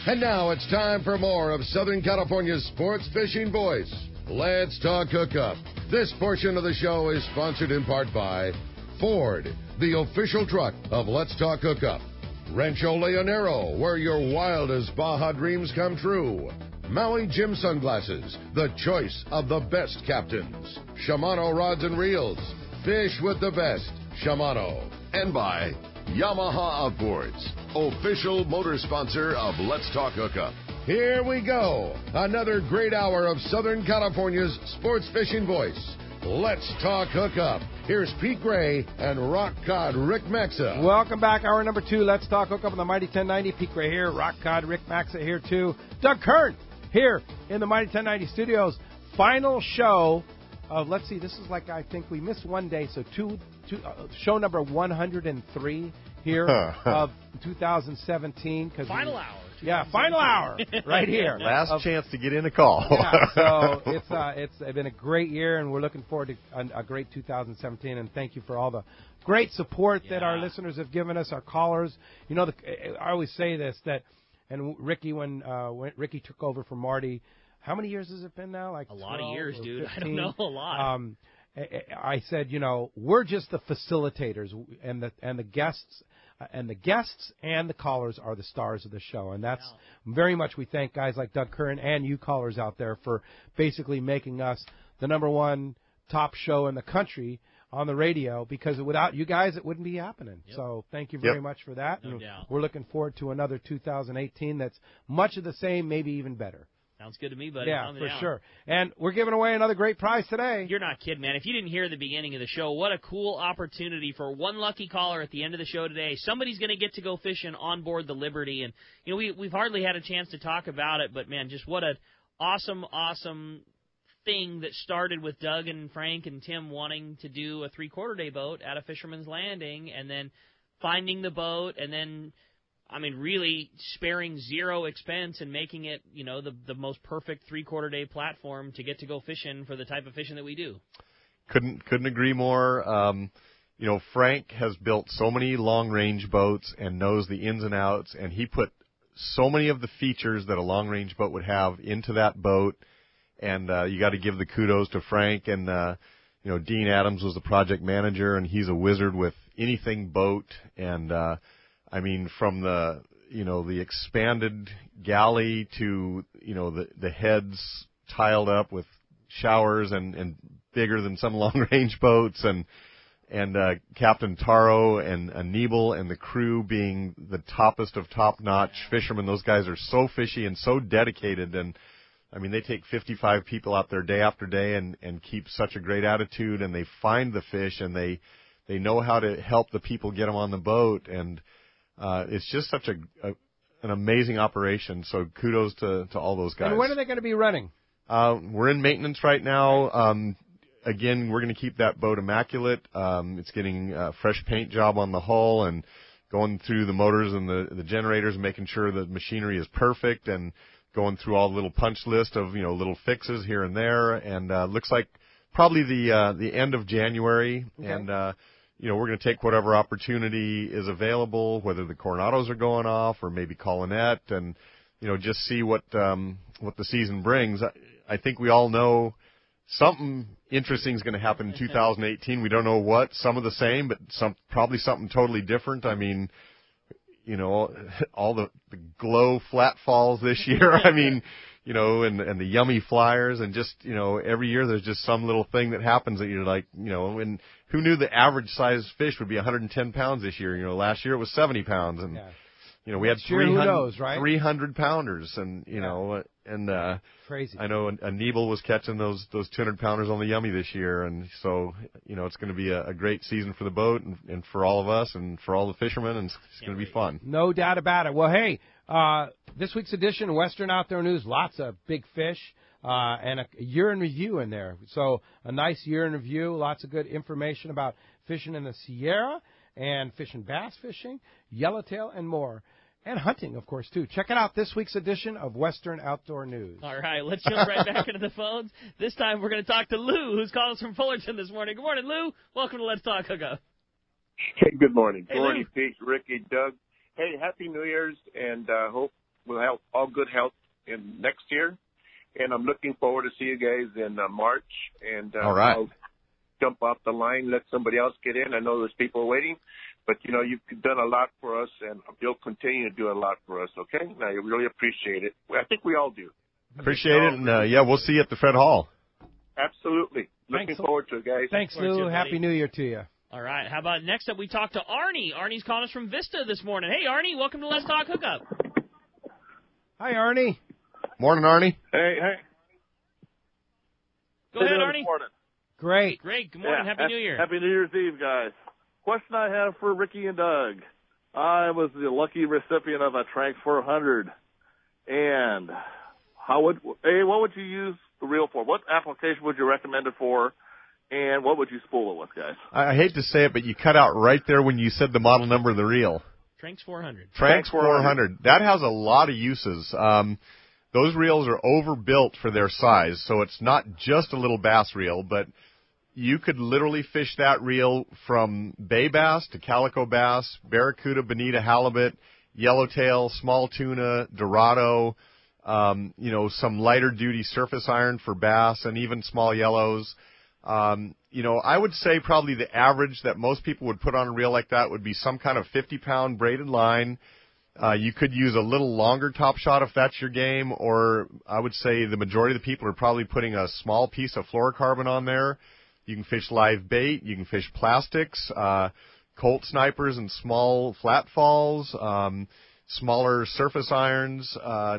And now it's time for more of Southern California's sports fishing voice. Let's talk hookup. This portion of the show is sponsored in part by Ford, the official truck of Let's Talk Hookup. Rancho Leonero, where your wildest Baja dreams come true. Maui Jim Sunglasses, the choice of the best captains. Shimano Rods and Reels, fish with the best. Shimano. And by Yamaha Outboards, official motor sponsor of Let's Talk Hookup. Here we go. Another great hour of Southern California's sports fishing voice. Let's Talk Hookup. Here's Pete Gray and Rock Cod Rick Maxa. Welcome back. Hour number 2. Let's Talk Hookup on the Mighty 1090. Pete Gray here. Rock Cod Rick Maxa here too. Doug Kern here in the Mighty 1090 studios. Final show of, let's see, this is like, I think we missed one day, so show number 103 here of 2017. Final hour. Yeah, final hour right here. Last chance to get in a call. Yeah, so it's been a great year, and we're looking forward to a great 2017. And thank you for all the great support that our listeners have given us, our callers. You know, I always say this, and Ricky, when Ricky took over from Marty, how many years has it been now? Like a lot of years, dude. 15? I don't know, a lot. I said, you know, we're just the facilitators, and the guests. And the guests and the callers are the stars of the show. And that's very much, we thank guys like Doug Kern and you callers out there for basically making us the number one top show in the country on the radio, because without you guys, it wouldn't be happening. Yep. So thank you very much for that. No doubt. We're looking forward to another 2018 that's much of the same, maybe even better. Sounds good to me, buddy. Yeah, for sure. And we're giving away another great prize today. You're not kidding, man. If you didn't hear the beginning of the show, what a cool opportunity for one lucky caller at the end of the show today. Somebody's going to get to go fishing on board the Liberty. And, you know, we've hardly had a chance to talk about it, but, man, just what an awesome thing that started with Doug and Frank and Tim wanting to do a three-quarter-day boat at a Fisherman's Landing, and then finding the boat, and then really sparing zero expense and making it, you know, the most perfect three-quarter-day platform to get to go fishing for the type of fishing that we do. Couldn't agree more. You know, Frank has built so many long-range boats and knows the ins and outs, and he put so many of the features that a long-range boat would have into that boat. And you got to give the kudos to Frank. And, you know, Dean Adams was the project manager, and he's a wizard with anything boat. And, from the expanded galley to, you know, the heads tiled up with showers and bigger than some long-range boats, and Captain Taro and Anibal and the crew being the toppest of top-notch fishermen. Those guys are so fishy and so dedicated, and, they take 55 people out there day after day and keep such a great attitude, and they find the fish, and they know how to help the people get them on the boat, and it's just such an amazing operation. So kudos to all those guys. And when are they going to be running? We're in maintenance right now. Again, we're going to keep that boat immaculate. It's getting a fresh paint job on the hull and going through the motors and the generators and making sure the machinery is perfect, and going through all the little punch list of, you know, little fixes here and there. And looks like probably the end of January. Okay. And we're going to take whatever opportunity is available, whether the Coronados are going off or maybe Colonette, and, you know, just see what the season brings. I think we all know something interesting is going to happen in 2018. We don't know what. Some of the same, but probably something totally different. You know, all the glow flat falls this year. You know, and the yummy flyers, and just, you know, every year there's just some little thing that happens that you're like, you know, and who knew the average size fish would be 110 pounds this year? You know, last year it was 70 pounds, and, you know, we had 300 pounders, and, you know, and, crazy. I know Anibal was catching those 200 pounders on the yummy this year, and so, you know, it's going to be a great season for the boat and for all of us and for all the fishermen, and it's going to be fun. No doubt about it. Well, hey, this week's edition, Western Outdoor News, lots of big fish, and a year in review in there. So a nice year in review, lots of good information about fishing in the Sierra and fishing bass fishing, yellowtail, and more. And hunting, of course, too. Check it out, this week's edition of Western Outdoor News. All right, let's jump right back into the phones. This time we're going to talk to Lou, who's calling us from Fullerton this morning. Good morning, Lou. Welcome to Let's Talk Hookup. Hey, good morning. Hey, Good morning, Pete, Ricky, Doug. Hey, Happy New Year's, and hope we'll have all good health in next year. And I'm looking forward to see you guys in March. And all right. I'll jump off the line, let somebody else get in. I know there's people waiting. But, you've done a lot for us, and you'll continue to do a lot for us, okay? And I really appreciate it. I think we all do. Appreciate it, and, we'll see you at the Fred Hall. Absolutely. Looking forward to it, guys. Thanks, Lou. Happy New Year to you. All right. How about next up we talk to Arnie. Arnie's calling us from Vista this morning. Hey, Arnie, welcome to Let's Talk Hookup. Hi, Arnie. Morning, Arnie. Hey. Go ahead, Arnie. Morning. Great. Good morning. Happy New Year. Happy New Year's Eve, guys. Question I have for Ricky and Doug. I was the lucky recipient of a Trank 400. And what would you use the reel for? What application would you recommend it for? And what would you spool it with, guys? I hate to say it, but you cut out right there when you said the model number of the reel. Tranks 400. Tranks 400. That has a lot of uses. Those reels are overbuilt for their size, so it's not just a little bass reel, but you could literally fish that reel from bay bass to calico bass, barracuda, bonita, halibut, yellowtail, small tuna, dorado, some lighter duty surface iron for bass and even small yellows. I would say probably the average that most people would put on a reel like that would be some kind of 50-pound braided line. You could use a little longer top shot if that's your game, or I would say the majority of the people are probably putting a small piece of fluorocarbon on there. You can fish live bait. You can fish plastics, Colt snipers and small flat falls, smaller surface irons.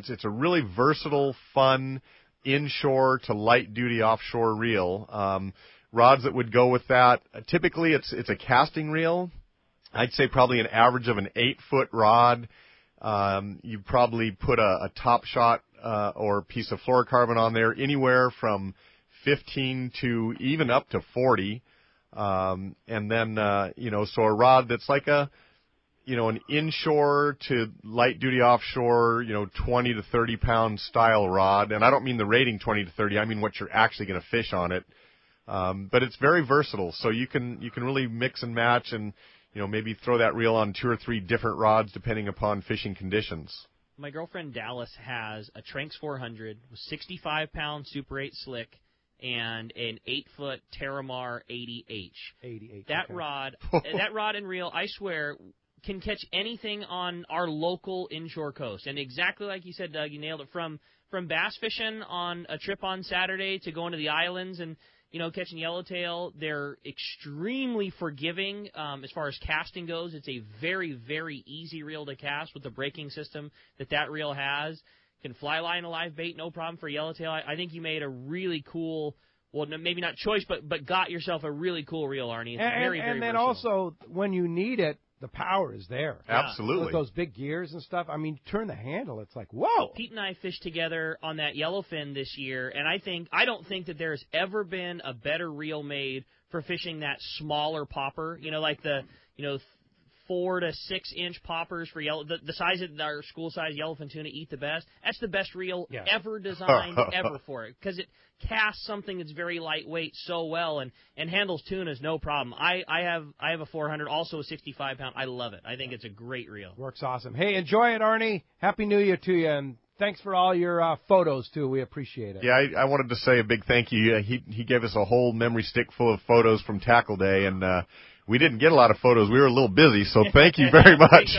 It's a really versatile, fun, inshore to light-duty offshore reel. Rods that would go with that, typically it's a casting reel. I'd say probably an average of an 8-foot rod. You probably put a top shot or piece of fluorocarbon on there, anywhere from 15 to even up to 40. And then, so a rod that's like an inshore to light duty offshore, 20 to 30 pound style rod. And I don't mean the rating 20 to 30. I mean what you're actually going to fish on it. But it's very versatile. So you can really mix and match and, maybe throw that reel on 2 or 3 different rods depending upon fishing conditions. My girlfriend Dallas has a Tranks 400 with 65-pound Super 8 slick and an 8-foot Terramar 80H. 80H. That rod and reel, I swear, can catch anything on our local inshore coast. And exactly like you said, Doug, you nailed it. From bass fishing on a trip on Saturday to going to the islands and catching yellowtail, they're extremely forgiving as far as casting goes. It's a very, very easy reel to cast with the braking system that reel has. Can fly line a live bait, no problem for yellowtail. I think you made a really cool, well, maybe not choice, but got yourself a really cool reel, Arnie. It's very, very and then versatile. also, when you need it, the power is there. Absolutely. With those big gears and stuff, turn the handle, it's like, whoa. Pete and I fished together on that yellowfin this year, and I don't think that there's ever been a better reel made for fishing that smaller popper, like the, 4 to 6 inch poppers for the size of our school size yellowfin tuna eat the best. That's the best reel ever designed ever for it, because it casts something that's very lightweight so well and handles tunas no problem. I have a 400, also a 65-pound. I love it. I think it's a great reel. Works awesome. Hey, enjoy it, Arnie. Happy New Year to you, and thanks for all your photos too. We appreciate it. Yeah, I wanted to say a big thank you. He gave us a whole memory stick full of photos from Tackle Day, and we didn't get a lot of photos. We were a little busy, so thank you very much.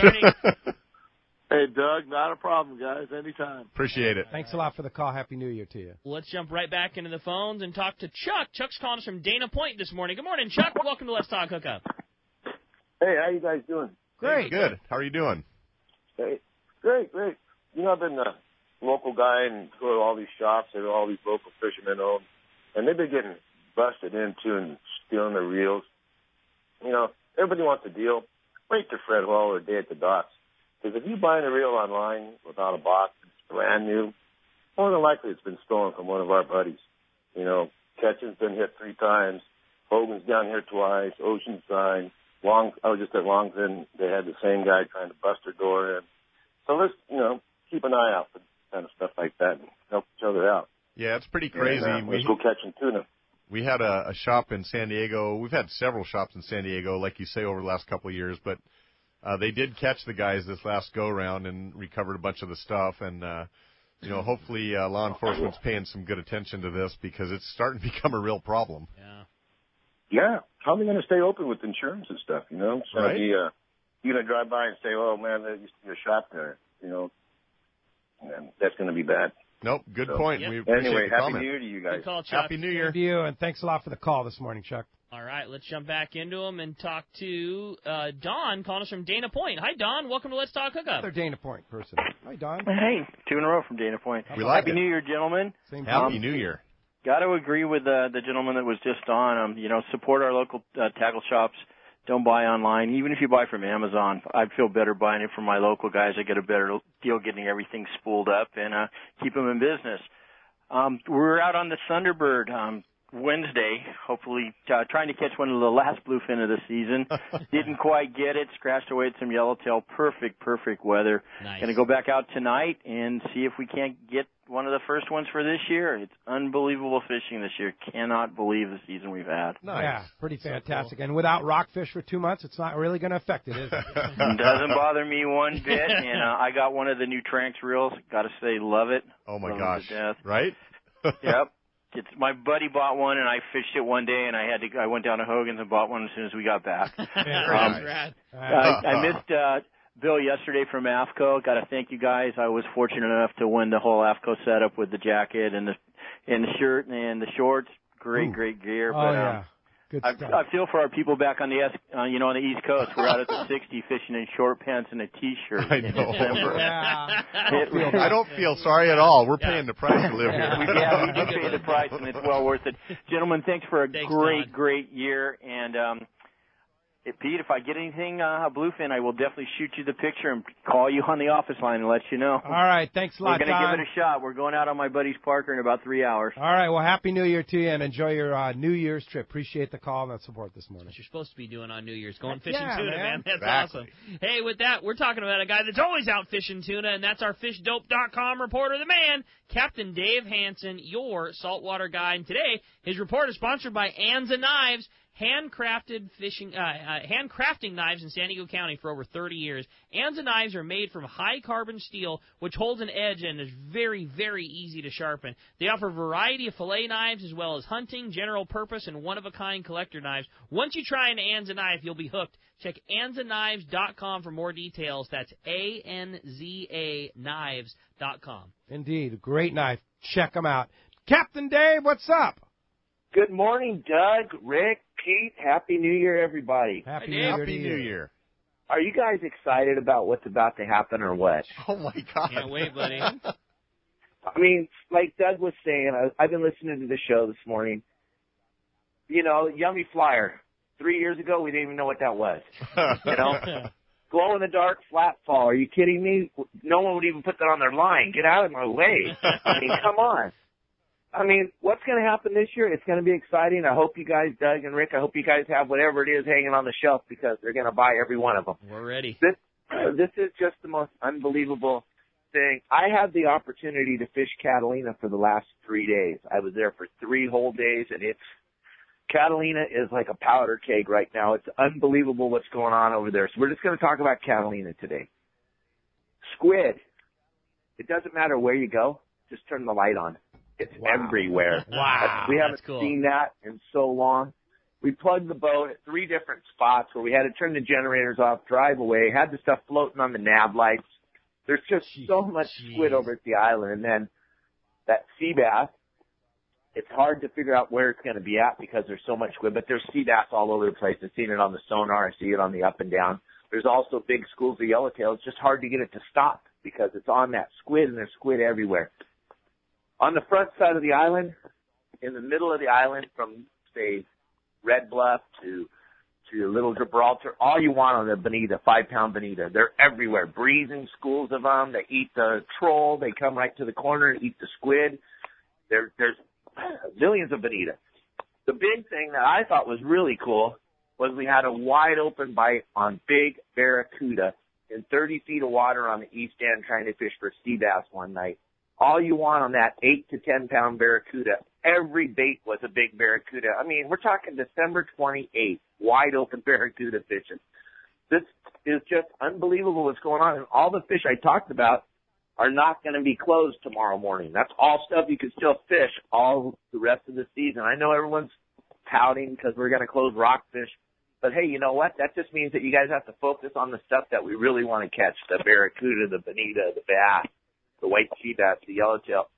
Hey, Doug, not a problem, guys. Anytime. Appreciate it. Thanks a lot for the call. Happy New Year to you. Let's jump right back into the phones and talk to Chuck. Chuck's calling us from Dana Point this morning. Good morning, Chuck. Welcome to Let's Talk Hookup. Hey, how you guys doing? Great. Hey, good. How are you doing? Hey, great. I've been a local guy and go to all these shops that all these local fishermen own, and they've been getting busted into and stealing their reels. Everybody wants a deal. Wait till Fred Hall or a day at the docks. Because if you buy a reel online without a box, it's brand new, more than likely it's been stolen from one of our buddies. Ketchen's been hit 3 times. Hogan's down here twice. Oceanside. I was just at Longfin. They had the same guy trying to bust their door in. So let's, keep an eye out for kind of stuff like that and help each other out. Yeah, it's pretty crazy. And, let's go catching tuna. We had a shop in San Diego. We've had several shops in San Diego, like you say, over the last couple of years. But they did catch the guys this last go-around and recovered a bunch of the stuff. And hopefully law enforcement's paying some good attention to this because it's starting to become a real problem. Yeah. How are they going to stay open with insurance and stuff, It's going to be, you're going to drive by and say, oh, man, there used to be a shop there, and that's going to be bad. Nope, good point. We appreciate anyway, the Happy comment. New Year to you guys. Good call, Chuck. Happy New Year. Thank you, and thanks a lot for the call this morning, Chuck. All right, let's jump back into them and talk to Don calling us from Dana Point. Hi, Don. Welcome to Let's Talk Hookup. Another Dana Point person. Hi, Don. Hey, 2 in a row from Dana Point. We like Happy it. New Year, gentlemen. Same Happy New Year. Got to agree with the gentleman that was just on. Support our local tackle shops. Don't buy online. Even if you buy from Amazon, I'd feel better buying it from my local guys. I get a better deal getting everything spooled up and keep them in business. We're out on the Thunderbird Wednesday, hopefully trying to catch one of the last bluefin of the season. Didn't quite get it. Scratched away at some yellowtail. Perfect weather. Nice. Going to go back out tonight and see if we can't get one of the first ones for this year. It's unbelievable fishing this year. Cannot believe the season we've had. Nice. Yeah, pretty fantastic. And without rockfish for 2 months, it's not really going to affect it, is it? Doesn't bother me one bit. And I got one of the new Tranx reels. Got to say, love it. Oh, my love gosh. it to death. Right? Yep. My buddy bought one, and I fished it one day, and I went down to Hogan's and bought one as soon as we got back. I missed Bill yesterday from AFCO. Got to thank you guys. I was fortunate enough to win the whole AFCO setup with the jacket and the shirt and the shorts. Great gear. Oh, yeah. Good stuff. I feel for our people back on the on the East Coast. We're out at the 60 fishing in short pants and a T-shirt I in know. December. I don't feel sorry at all. We're paying the price to live here. We do pay the price, and it's well worth it. Gentlemen, thanks for a great year. And Pete, if I get anything a bluefin, I will definitely shoot you the picture and call you on the office line and let you know. All right, thanks a lot, We're going to Don. give it a shot. We're going out on my buddy's Parker in about 3 hours. All right, well, Happy New Year to you, and enjoy your New Year's trip. Appreciate the call and the support this morning. What you're supposed to be doing on New Year's, going fishing Yeah, tuna, man. That's Exactly. awesome. Hey, with that, we're talking about a guy that's always out fishing tuna, and that's our FishDope.com reporter, the man, Captain Dave Hansen, your saltwater guide. And today, his report is sponsored by Anza Knives, handcrafting knives in San Diego County for over 30 years. Anza knives are made from high-carbon steel, which holds an edge and is very, very easy to sharpen. They offer a variety of fillet knives as well as hunting, general purpose, and one-of-a-kind collector knives. Once you try an Anza knife, you'll be hooked. Check AnzaKnives.com for more details. That's ANZA knives.com. Indeed, a great knife. Check them out. Captain Dave, what's up? Good morning, Doug, Rick, Pete. Happy New Year, everybody. Happy Hey, New Year to Happy you. New Year. Are you guys excited about what's about to happen or what? Oh, my God. Can't wait, buddy. I mean, like Doug was saying, I've been listening to the show this morning. Yummy Flyer. 3 years ago, we didn't even know what that was. Glow-in-the-dark flat fall. Are you kidding me? No one would even put that on their line. Get out of my way. I mean, come on. I mean, what's going to happen this year? It's going to be exciting. I hope you guys, Doug and Rick, I hope you guys have whatever it is hanging on the shelf because they're going to buy every one of them. We're ready. This is just the most unbelievable thing. I had the opportunity to fish Catalina for the last 3 days. I was there for 3 whole days, and Catalina is like a powder keg right now. It's unbelievable what's going on over there. So we're just going to talk about Catalina today. Squid. It doesn't matter where you go. Just turn the light on. It's everywhere. Wow. We haven't cool. seen that in so long. We plugged the boat at 3 different spots where we had to turn the generators off, drive away, had the stuff floating on the nav lights. There's just so much squid over at the island. And then that sea bass, it's hard to figure out where it's going to be at because there's so much squid, but there's sea bass all over the place. I've seen it on the sonar. I see it on the up and down. There's also big schools of yellowtail. It's just hard to get it to stop because it's on that squid, and there's squid everywhere. On the front side of the island, in the middle of the island, from, say, Red Bluff to Little Gibraltar, all you want on the bonita, 5-pound bonita. They're everywhere. Breezing schools of them. They eat the troll. They come right to the corner and eat the squid. There's millions of bonita. The big thing that I thought was really cool was we had a wide open bite on big barracuda in 30 feet of water on the east end trying to fish for sea bass one night. All you want on that 8 to 10 pound barracuda, every bait was a big barracuda. I mean, we're talking December 28th, wide open barracuda fishing. This is just unbelievable what's going on. And all the fish I talked about are not going to be closed tomorrow morning. That's all stuff you can still fish all the rest of the season. I know everyone's pouting because we're going to close rockfish. But, hey, you know what? That just means that you guys have to focus on the stuff that we really want to catch, the barracuda, the bonita, the bass, the white sea bass, the yellowtail.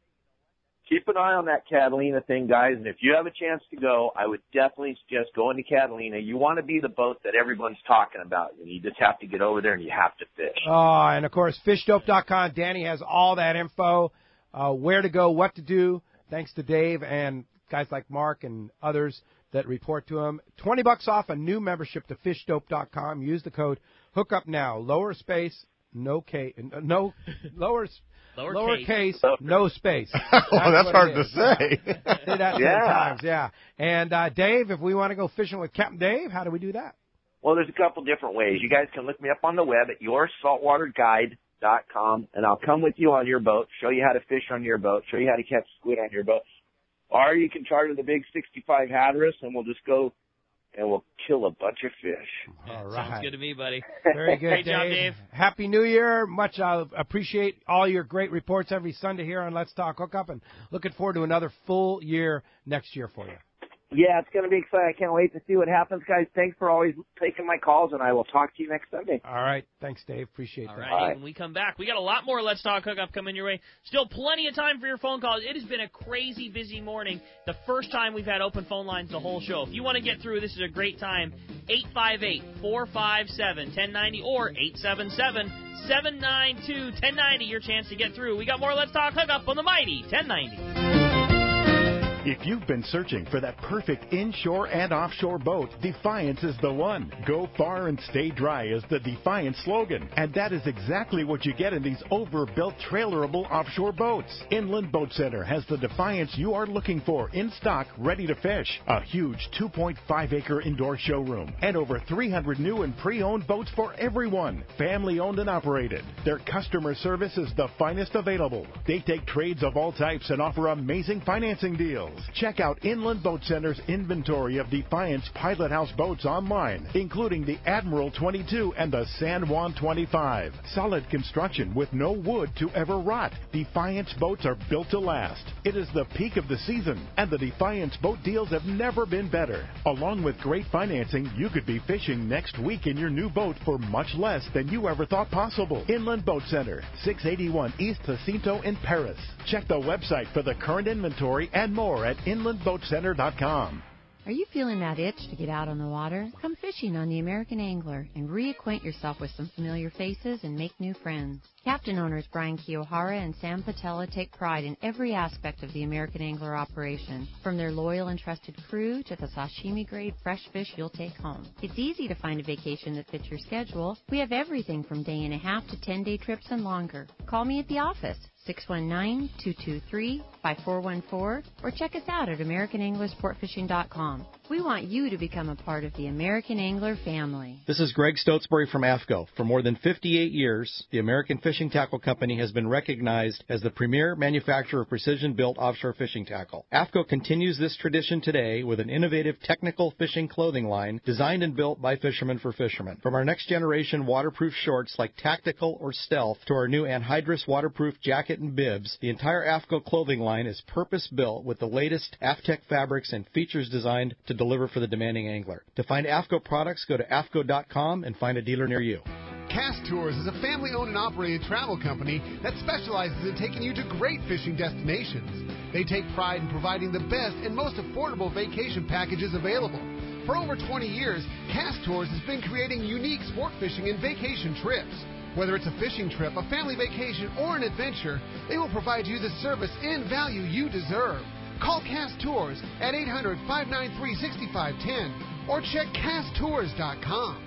Keep an eye on that Catalina thing, guys, and if you have a chance to go, I would definitely suggest going to Catalina. You want to be the boat that everyone's talking about. You just have to get over there and you have to fish. Oh, and, of course, fishdope.com. Danny has all that info, where to go, what to do, thanks to Dave and guys like Mark and others that report to him. $20 off a new membership to fishdope.com. Use the code HookUpNow. Lowercase, lowercase, no space. That's hard to say. Say that 10 times, yeah. And, Dave, if we want to go fishing with Captain Dave, how do we do that? Well, there's a couple different ways. You guys can look me up on the web at yoursaltwaterguide.com, and I'll come with you on your boat, show you how to fish on your boat, show you how to catch squid on your boat. Or you can charter the big 65 Hatteras, and we'll just go and we'll kill a bunch of fish. All right. Sounds good to me, buddy. Very good, Great job, Dave. Happy New Year. Much appreciate all your great reports every Sunday here on Let's Talk Hookup, and looking forward to another full year next year for you. Yeah, it's going to be exciting. I can't wait to see what happens, guys. Thanks for always taking my calls, and I will talk to you next Sunday. All right. Thanks, Dave. Appreciate that. All right. When we come back, we got a lot more Let's Talk Hookup coming your way. Still plenty of time for your phone calls. It has been a crazy busy morning. The first time we've had open phone lines the whole show. If you want to get through, this is a great time. 858-457-1090 or 877-792-1090. Your chance to get through. We got more Let's Talk Hookup on the mighty 1090. If you've been searching for that perfect inshore and offshore boat, Defiance is the one. Go far and stay dry is the Defiance slogan. And that is exactly what you get in these overbuilt trailerable offshore boats. Inland Boat Center has the Defiance you are looking for in stock, ready to fish. A huge 2.5-acre indoor showroom and over 300 new and pre-owned boats for everyone. Family owned and operated. Their customer service is the finest available. They take trades of all types and offer amazing financing deals. Check out Inland Boat Center's inventory of Defiance Pilot House boats online, including the Admiral 22 and the San Juan 25. Solid construction with no wood to ever rot. Defiance boats are built to last. It is the peak of the season, and the Defiance boat deals have never been better. Along with great financing, you could be fishing next week in your new boat for much less than you ever thought possible. Inland Boat Center, 681 East Jacinto in Paris. Check the website for the current inventory and more at inlandboatcenter.com. Are you feeling that itch to get out on the water? Come fishing on the American Angler and reacquaint yourself with some familiar faces and make new friends. Captain owners Brian Kiyohara and Sam Patella take pride in every aspect of the American Angler operation, from their loyal and trusted crew to the sashimi-grade fresh fish you'll take home. It's easy to find a vacation that fits your schedule. We have everything from day and a half to 10-day trips and longer. Call me at the office, 619-223-5414, or check us out at AmericanAnglerSportFishing.com. We want you to become a part of the American Angler family. This is Greg Stotesbury from AFCO. For more than 58 years, the American Fishing Tackle Company has been recognized as the premier manufacturer of precision-built offshore fishing tackle. AFCO continues this tradition today with an innovative technical fishing clothing line designed and built by fishermen for fishermen. From our next-generation waterproof shorts like Tactical or Stealth to our new anhydrous waterproof jacket and bibs, the entire AFCO clothing line is purpose-built with the latest AFTEC fabrics and features designed to deliver for the demanding angler. To find AFCO products, go to AFCO.com and find a dealer near you. Cast Tours is a family-owned and operated travel company that specializes in taking you to great fishing destinations. They take pride in providing the best and most affordable vacation packages available. For over 20 years, Cast Tours has been creating unique sport fishing and vacation trips. Whether it's a fishing trip, a family vacation, or an adventure, they will provide you the service and value you deserve. Call Cast Tours at 800-593-6510 or check casttours.com.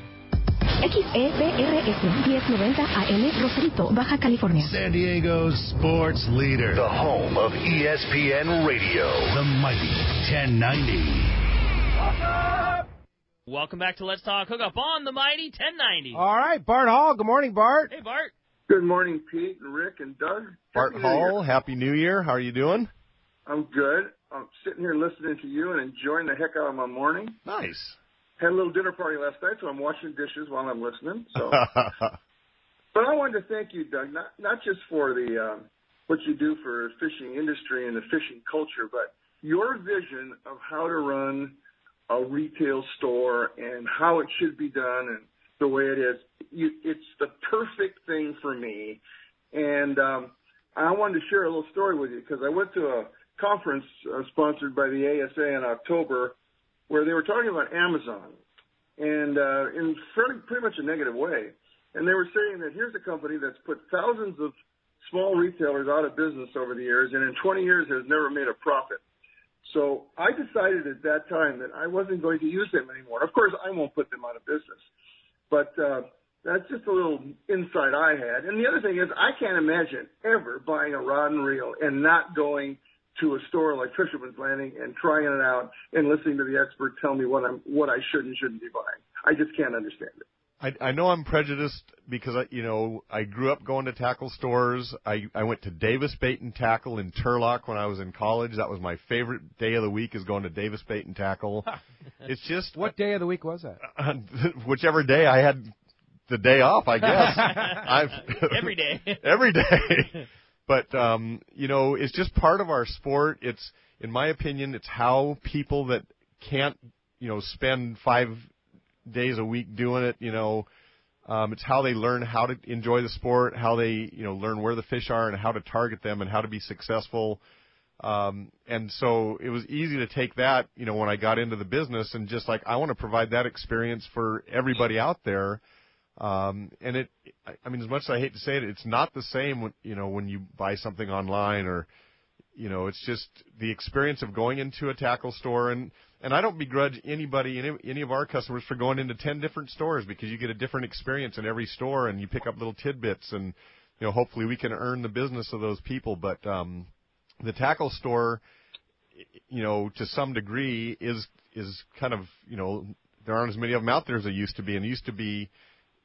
XEBRS 1090 AM Rosarito, Baja California. San Diego's sports leader. The home of ESPN Radio. The mighty 1090. Welcome back to Let's Talk Hookup on the mighty 1090. All right, Bart Hall. Good morning, Bart. Hey, Bart. Good morning, Pete and Rick and Doug. Bart Hall, Happy New Year. How are you doing? I'm good. I'm sitting here listening to you and enjoying the heck out of my morning. Nice. Had a little dinner party last night, so I'm washing dishes while I'm listening. So But I wanted to thank you, Doug, not just for the what you do for the fishing industry and the fishing culture, but your vision of how to run a retail store and how it should be done and the way it is. It's the perfect thing for me. And I wanted to share a little story with you because I went to a conference sponsored by the ASA in October where they were talking about Amazon and in pretty much a negative way. And they were saying that here's a company that's put thousands of small retailers out of business over the years, and in 20 years has never made a profit. So I decided at that time that I wasn't going to use them anymore. Of course, I won't put them out of business. But that's just a little insight I had. And the other thing is I can't imagine ever buying a rod and reel and not going to a store like Fisherman's Landing and trying it out and listening to the expert tell me what I should and shouldn't be buying. I just can't understand it. I know I'm prejudiced because I grew up going to tackle stores. I went to Davis Bait and Tackle in Turlock when I was in college. That was my favorite day of the week, is going to Davis Bait and Tackle. It's just what day of the week was that? Whichever day I had the day off, I guess. Every day. Every day. But it's just part of our sport. It's, in my opinion, it's how people that can't spend 5 days a week doing it, it's how they learn how to enjoy the sport, how they, learn where the fish are and how to target them and how to be successful. And so it was easy to take that, when I got into the business and just like, I want to provide that experience for everybody out there. And as much as I hate to say it, it's not the same when you buy something online or, it's just the experience of going into a tackle store. And I don't begrudge anybody, any of our customers, for going into 10 different stores because you get a different experience in every store and you pick up little tidbits and, hopefully we can earn the business of those people. But the tackle store, to some degree is kind of, there aren't as many of them out there as there used to be. And it used to be,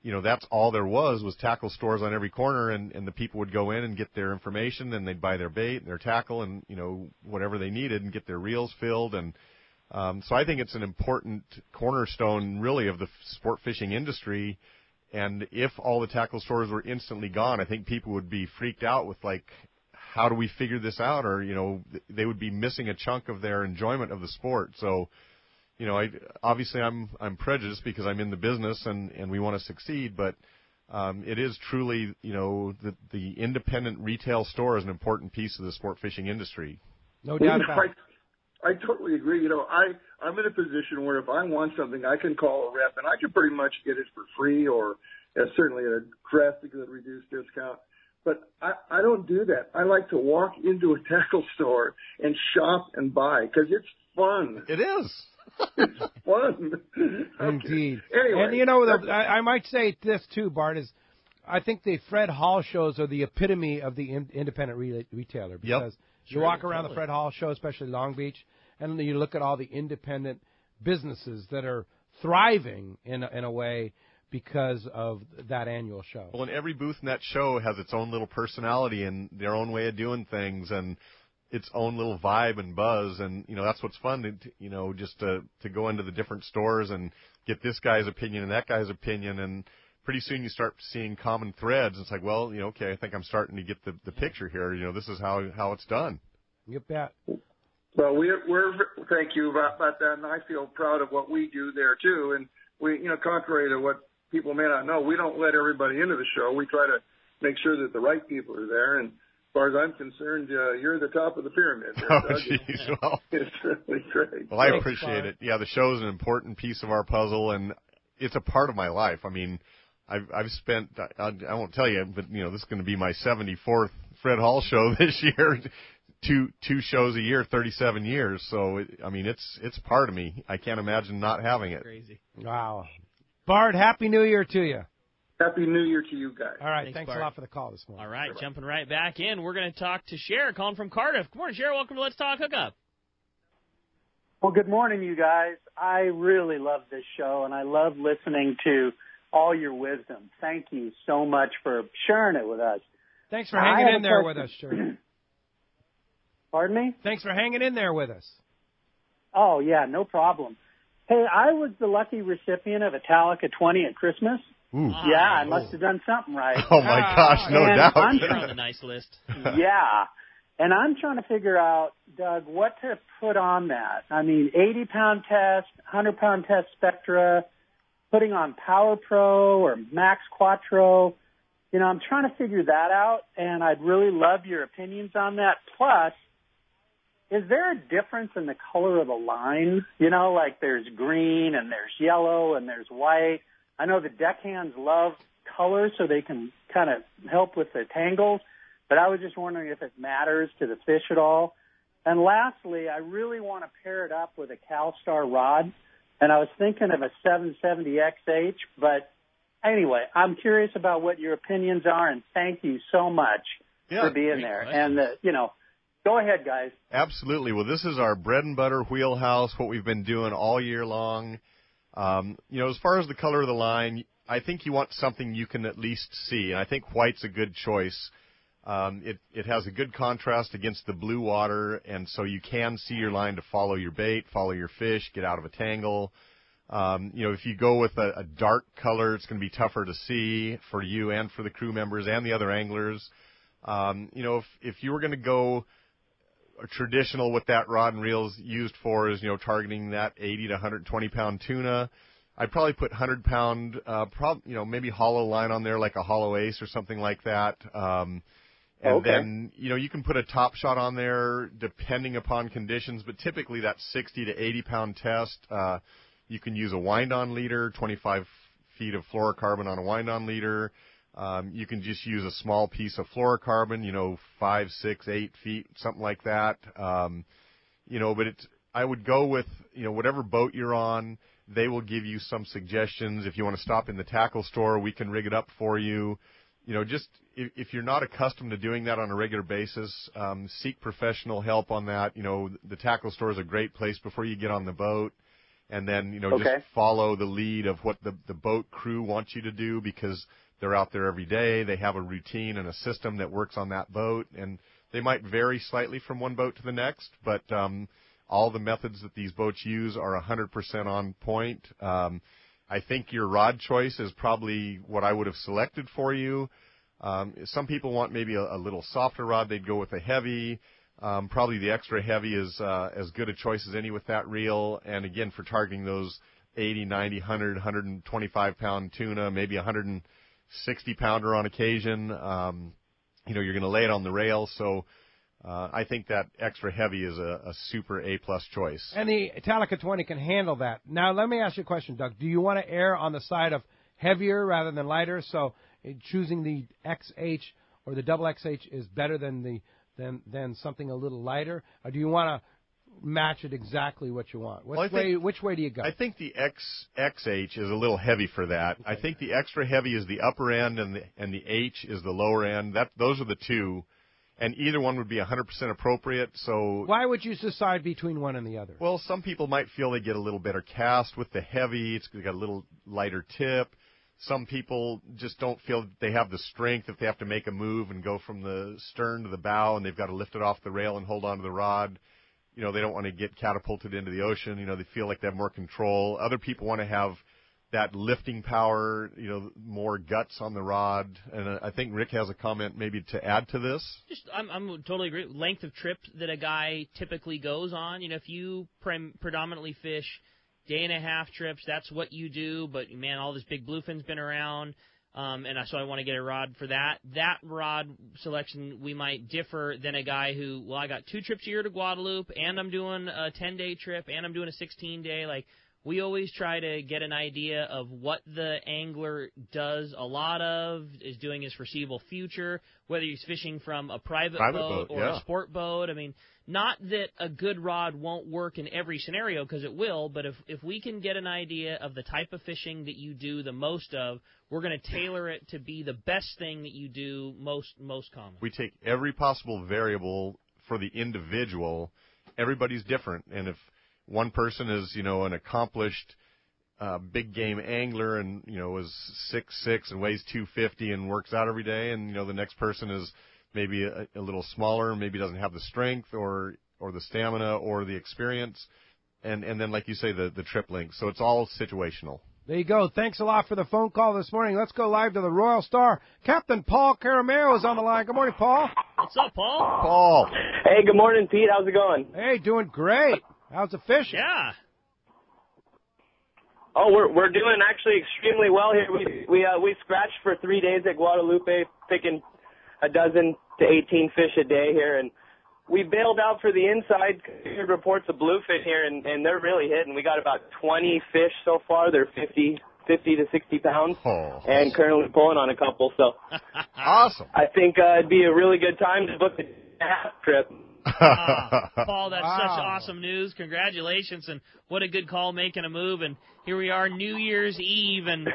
that's all there was tackle stores on every corner, and the people would go in and get their information, and they'd buy their bait and their tackle and, whatever they needed and get their reels filled. And so I think it's an important cornerstone, really, of the sport fishing industry. And if all the tackle stores were instantly gone, I think people would be freaked out with, like, how do we figure this out? Or, they would be missing a chunk of their enjoyment of the sport. So, obviously I'm prejudiced because I'm in the business and we want to succeed, but it is truly, the independent retail store is an important piece of the sport fishing industry. No doubt about it. I totally agree. I'm in a position where if I want something, I can call a rep and I can pretty much get it for free or certainly at a drastically reduced discount. But I don't do that. I like to walk into a tackle store and shop and buy because it's fun. It is. It's fun. Indeed. Anyway, and I might say this too, Bart, is I think the Fred Hall shows are the epitome of the independent retailer because you walk around the Fred Hall show, especially Long Beach, and you look at all the independent businesses that are thriving in a way because of that annual show. Well, and every booth in that show has its own little personality and their own way of doing things and its own little vibe and buzz, and that's what's fun to just to go into the different stores and get this guy's opinion and that guy's opinion, and pretty soon you start seeing common threads. It's like, well, okay, I think I'm starting to get the picture here. This is how it's done. You bet. Well, we're thank you about that, and I feel proud of what we do there too. And we, contrary to what people may not know, we don't let everybody into the show. We try to make sure that the right people are there. And as far as I'm concerned, you're the top of the pyramid there, Doug. Geez, well, it's really great. Well, I appreciate it. Yeah, the show is an important piece of our puzzle, and it's a part of my life. I mean, I've spent, I won't tell you, but, this is going to be my 74th Fred Hall show this year, two shows a year, 37 years. So, it's part of me. I can't imagine not having it. Crazy. Wow. Bart, Happy New Year to you. Happy New Year to you guys. All right, thanks a lot for the call this morning. All right, jumping right back in, we're going to talk to Cher, calling from Cardiff. Good morning, Cher. Welcome to Let's Talk Hookup. Well, good morning, you guys. I really love this show, and I love listening to all your wisdom. Thank you so much for sharing it with us. Thanks for hanging in there with us, Cher. Pardon me? Thanks for hanging in there with us. Oh, yeah, no problem. Hey, I was the lucky recipient of a Talica 20 at Christmas, Ooh. Yeah, I must have done something right. Oh, my gosh, no doubt. You're on the nice list. Yeah. And I'm trying to figure out, Doug, what to put on that. I mean, 80-pound test, 100-pound test Spectra, putting on Power Pro or Max Quattro. You know, I'm trying to figure that out, and I'd really love your opinions on that. Plus, is there a difference in the color of the line? You know, like there's green and there's yellow and there's white. I know the deckhands love color so they can kind of help with the tangles, but I was just wondering if it matters to the fish at all. And lastly, I really want to pair it up with a CalStar rod, and I was thinking of a 770XH, but anyway, I'm curious about what your opinions are, and thank you so much for being there. Question. And, you know, go ahead, guys. Absolutely. Well, this is our bread and butter wheelhouse, what we've been doing all year long. You know, as far as the color of the line, I think you want something you can at least see, and I think white's a good choice. It has a good contrast against the blue water, and so you can see your line to follow your bait, follow your fish, get out of a tangle. You know, if you go with a dark color, it's going to be tougher to see for you and for the crew members and the other anglers. You know, if you were going to go traditional, what that rod and reel is used for is, you know, targeting that 80 to 120 pound tuna. I'd probably put 100 pound, you know, maybe hollow line on there, like a hollow ace or something like that. And then, you know, you can put a top shot on there depending upon conditions, but typically that 60 to 80 pound test, you can use a wind-on leader, 25 feet of fluorocarbon on a wind-on leader. You can just use a small piece of fluorocarbon, you know, 5, 6, 8 feet, something like that. You know, but I would go with, you know, whatever boat you're on, they will give you some suggestions. If you want to stop in the tackle store, we can rig it up for you. You know, just if you're not accustomed to doing that on a regular basis, seek professional help on that. You know, the tackle store is a great place before you get on the boat. And then, you know, just follow the lead of what the boat crew wants you to do, because they're out there every day. They have a routine and a system that works on that boat. And they might vary slightly from one boat to the next, but all the methods that these boats use are 100% on point. I think your rod choice is probably what I would have selected for you. Some people want maybe a little softer rod. They'd go with a heavy. Probably the extra heavy is as good a choice as any with that reel. And again, for targeting those 80, 90, 100, 125 pound tuna, maybe 160 pounder on occasion. You know, you're going to lay it on the rail. So I think that extra heavy is a super A-plus choice. And the Italica 20 can handle that. Now, let me ask you a question, Doug. Do you want to err on the side of heavier rather than lighter? So choosing the XH or the double XH is better than something a little lighter? Or do you want to match it exactly what you want? Which way do you go? I think the XH is a little heavy for that. Okay. I think the extra heavy is the upper end, and the H is the lower end. Those are the two. And either one would be 100% appropriate. So why would you decide between one and the other? Well, some people might feel they get a little better cast with the heavy. It's got a little lighter tip. Some people just don't feel that they have the strength if they have to make a move and go from the stern to the bow, and they've got to lift it off the rail and hold on to the rod. You know, they don't want to get catapulted into the ocean. You know, they feel like they have more control. Other people want to have that lifting power, you know, more guts on the rod. And I think Rick has a comment maybe to add to this. I'm totally agree. Length of trip that a guy typically goes on. You know, if you predominantly fish day-and-a-half trips, that's what you do. But, man, all this big bluefin's been around, so I want to get a rod for that. That rod selection, we might differ than a guy who, well, I got 2 trips a year to Guadalupe, and I'm doing a 10-day trip, and I'm doing a 16-day, like, we always try to get an idea of what the angler does a lot of, is doing his foreseeable future, whether he's fishing from a private boat or a sport boat. I mean, not that a good rod won't work in every scenario, because it will, but if we can get an idea of the type of fishing that you do the most of, we're going to tailor it to be the best thing that you do most common. We take every possible variable for the individual. Everybody's different, and if one person is, you know, an accomplished big game angler and, you know, is 6'6" and weighs 250 and works out every day, and, you know, the next person is maybe a little smaller, maybe doesn't have the strength or the stamina or the experience, and then, like you say, the trip length. So it's all situational. There you go. Thanks a lot for the phone call this morning. Let's go live to the Royal Star. Captain Paul Carameo is on the line. Good morning, Paul. What's up, Paul? Paul. Hey, good morning, Pete. How's it going? Hey, doing great. How's the fishing? Yeah. Oh, we're doing actually extremely well here. We scratched for 3 days at Guadalupe, picking a dozen to 18 fish a day here, and we bailed out for the inside. We heard reports of bluefin here, and they're really hitting. We got about 20 fish so far. They're 50 to 60 pounds, and currently pulling on a couple. So awesome. I think it'd be a really good time to book a half trip. Paul, that's such awesome news. Congratulations, and what a good call making a move. And here we are, New Year's Eve, and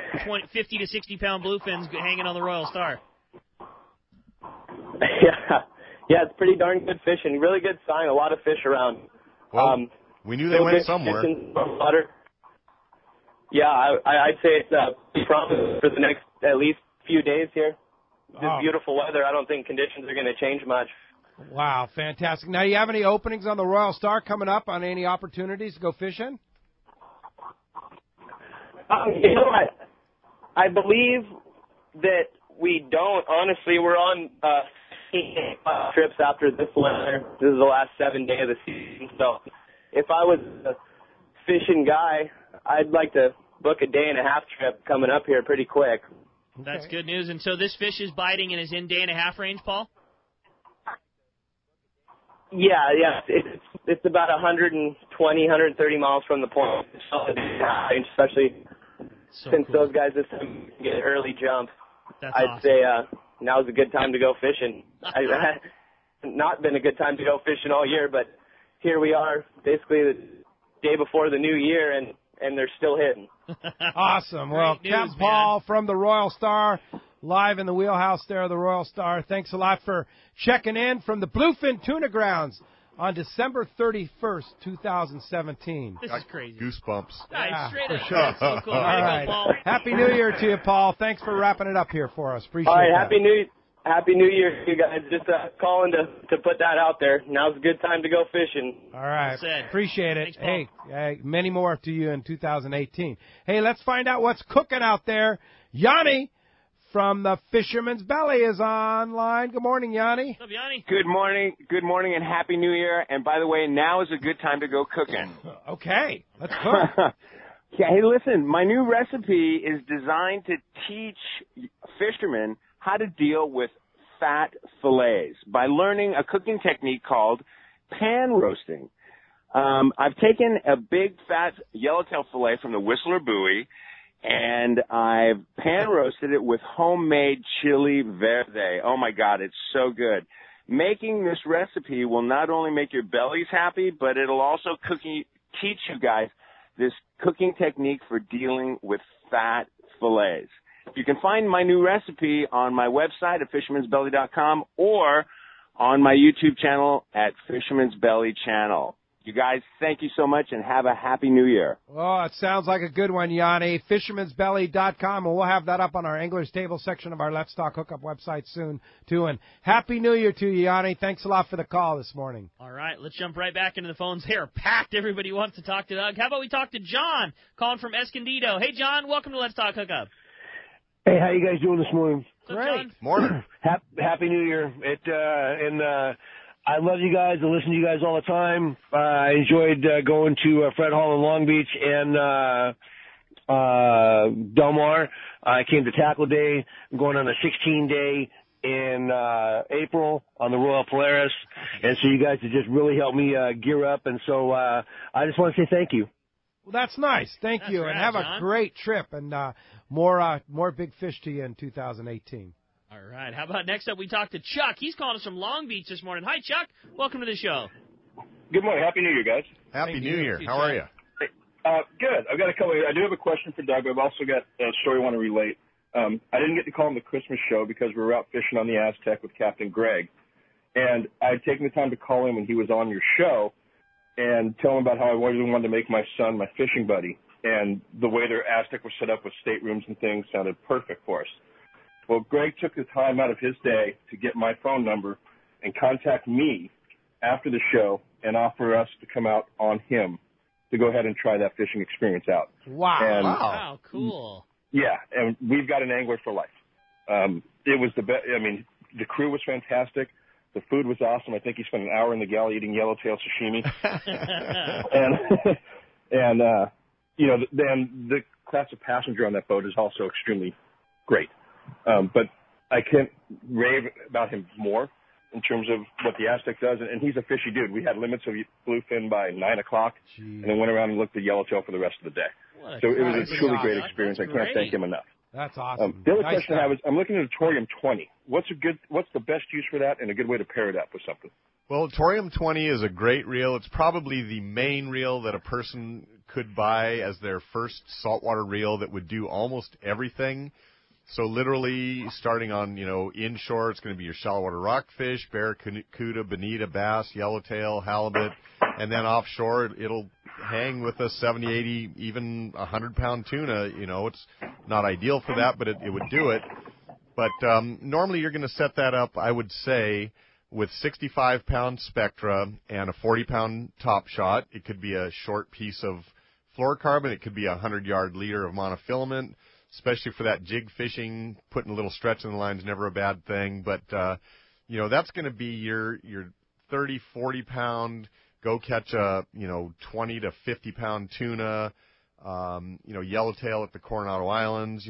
50 to 60-pound bluefins hanging on the Royal Star. Yeah, it's pretty darn good fishing. Really good sign. A lot of fish around. Well, we knew they went somewhere. Yeah, I'd say it's promising for the next at least few days here. This beautiful weather. I don't think conditions are going to change much. Wow, fantastic. Now, you have any openings on the Royal Star coming up, on any opportunities to go fishing? You know what? I believe that we don't. Honestly, we're on trips after this winter. This is the last 7 days of the season. So if I was a fishing guy, I'd like to book a day and a half trip coming up here pretty quick. That's good news. And so this fish is biting and is in day and a half range, Paul? Yeah. It's about 120, 130 miles from the point, especially since those guys this time get an early jump. I'd say now's a good time to go fishing. It's not been a good time to go fishing all year, but here we are, basically the day before the new year, and they're still hitting. Awesome. Well, Captain Paul from the Royal Star, live in the wheelhouse there of the Royal Star. Thanks a lot for checking in from the Bluefin Tuna Grounds on December 31st, 2017. This is crazy. Goosebumps. Yeah, straight up. Sure. That's so cool. All right. Paul. Happy New Year to you, Paul. Thanks for wrapping it up here for us. Appreciate it. All right, Happy New Year, you guys. Just calling to put that out there. Now's a good time to go fishing. All right. Appreciate it. Thanks, hey, many more to you in 2018. Hey, let's find out what's cooking out there. Yanni from the Fisherman's Belly is online. Good morning, Yanni. What's up, Yanni? Good morning, and Happy New Year. And by the way, now is a good time to go cooking. Okay, let's cook. Yeah, hey, listen, my new recipe is designed to teach fishermen how to deal with fat fillets by learning a cooking technique called pan roasting. I've taken a big fat yellowtail fillet from the Whistler buoy, and I've pan roasted it with homemade chili verde. Oh my God, it's so good. Making this recipe will not only make your bellies happy, but it'll also teach you guys this cooking technique for dealing with fat fillets. You can find my new recipe on my website at fishermansbelly.com or on my YouTube channel at Fisherman's Belly Channel. You guys, thank you so much, and have a Happy New Year. Oh, it sounds like a good one, Yanni. Fishermansbelly.com, and we'll have that up on our Angler's Table section of our Let's Talk Hookup website soon, too. And Happy New Year to you, Yanni. Thanks a lot for the call this morning. All right, let's jump right back into the phones. They are packed. Everybody wants to talk to Doug. How about we talk to John, calling from Escondido. Hey, John, welcome to Let's Talk Hookup. Hey, how you guys doing this morning? Great. Morning. Happy New Year. I love you guys. I listen to you guys all the time. I enjoyed going to Fred Hall in Long Beach and Del Mar. I came to Tackle Day. I'm going on a 16-day in April on the Royal Polaris. And so you guys have just really helped me gear up. And so I just want to say thank you. Well, that's nice. Thank you, and have John. a great trip, and more big fish to you in 2018. All right. How about next up we talk to Chuck. He's calling us from Long Beach this morning. Hi, Chuck. Welcome to the show. Good morning. Happy New Year, guys. Happy New Year. How are you? Good. I've got a couple. I do have a question for Doug. I've also got a story I want to relate. I didn't get to call him the Christmas show because we were out fishing on the Aztec with Captain Greg. And I had taken the time to call him when he was on your show and tell him about how I really wanted to make my son my fishing buddy. And the way their Aztec was set up with staterooms and things sounded perfect for us. Well, Greg took the time out of his day to get my phone number and contact me after the show and offer us to come out on him to go ahead and try that fishing experience out. Wow. And, Wow, cool. Yeah, and we've got an angler for life. It was the best. I mean, the crew was fantastic. The food was awesome. I think he spent an hour in the galley eating yellowtail sashimi. and you know, then the class of passenger on that boat is also extremely great. But I can't rave about him more in terms of what the Aztec does. And he's a fishy dude. We had limits of bluefin by 9 o'clock, and then went around and looked at yellowtail for the rest of the day. So it was a truly great experience. I can't thank him enough. That's awesome. The other question I have is, I'm looking at a Torium 20. What's the best use for that, and a good way to pair it up with something? Well, Torium 20 is a great reel. It's probably the main reel that a person could buy as their first saltwater reel that would do almost everything. So literally, starting on, inshore, it's going to be your shallow water rockfish, barracuda, bonita, bass, yellowtail, halibut, and then offshore, it'll hang with a 70, 80, even 100-pound tuna. It's not ideal for that, but it would do it. But normally you're going to set that up, I would say, with 65-pound Spectra and a 40-pound Top Shot. It could be a short piece of fluorocarbon. It could be a 100-yard leader of monofilament. Especially for that jig fishing, putting a little stretch in the line is never a bad thing. But, that's going to be your 30, 40-pound, go catch a, 20 to 50-pound tuna, yellowtail at the Coronado Islands,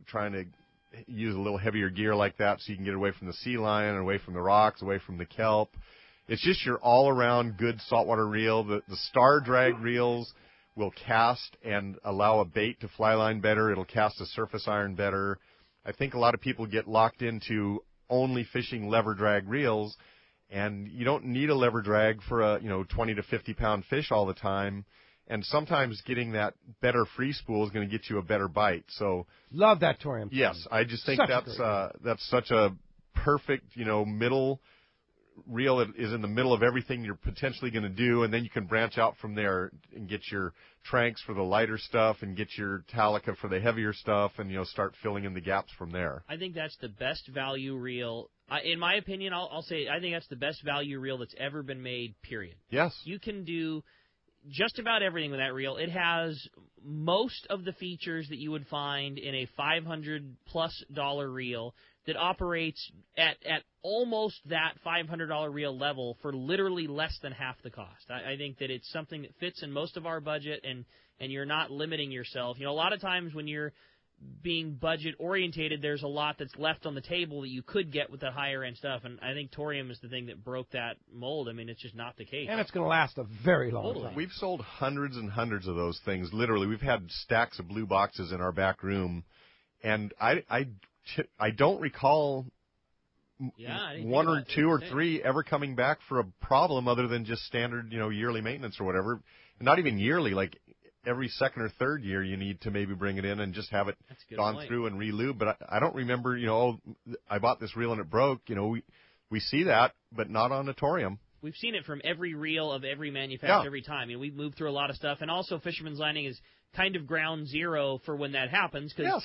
trying to use a little heavier gear like that so you can get away from the sea lion, away from the rocks, away from the kelp. It's just your all-around good saltwater reel. The star drag reels will cast and allow a bait to fly line better. It'll cast a surface iron better. I think a lot of people get locked into only fishing lever drag reels, and you don't need a lever drag for a 20 to 50-pound fish all the time. And sometimes getting that better free spool is going to get you a better bite. So love that Torium. Yes, I just think that's such a perfect middle reel. It is in the middle of everything you're potentially going to do, and then you can branch out from there and get your Tranks for the lighter stuff and get your Talica for the heavier stuff, and start filling in the gaps from there. I think that's the best value reel. In my opinion, I'll say I think that's the best value reel that's ever been made, period. Yes. You can do just about everything with that reel. It has most of the features that you would find in a $500-plus reel that operates at almost that $500 reel level for literally less than half the cost. I think that it's something that fits in most of our budget, and you're not limiting yourself. A lot of times when you're being budget-orientated, there's a lot that's left on the table that you could get with the higher-end stuff, and I think Torium is the thing that broke that mold. I mean, it's just not the case. And it's going to last a very long time. We've sold hundreds and hundreds of those things. Literally, we've had stacks of blue boxes in our back room, and I don't recall one or two or three ever coming back for a problem other than just standard, yearly maintenance or whatever. Not even yearly, like every second or third year you need to maybe bring it in and just have it gone through and re-lube. But I don't remember, I bought this reel and it broke. We see that, but not on a Torium. We've seen it from every reel of every manufacturer every time. We've moved through a lot of stuff. And also Fisherman's Landing is kind of ground zero for when that happens because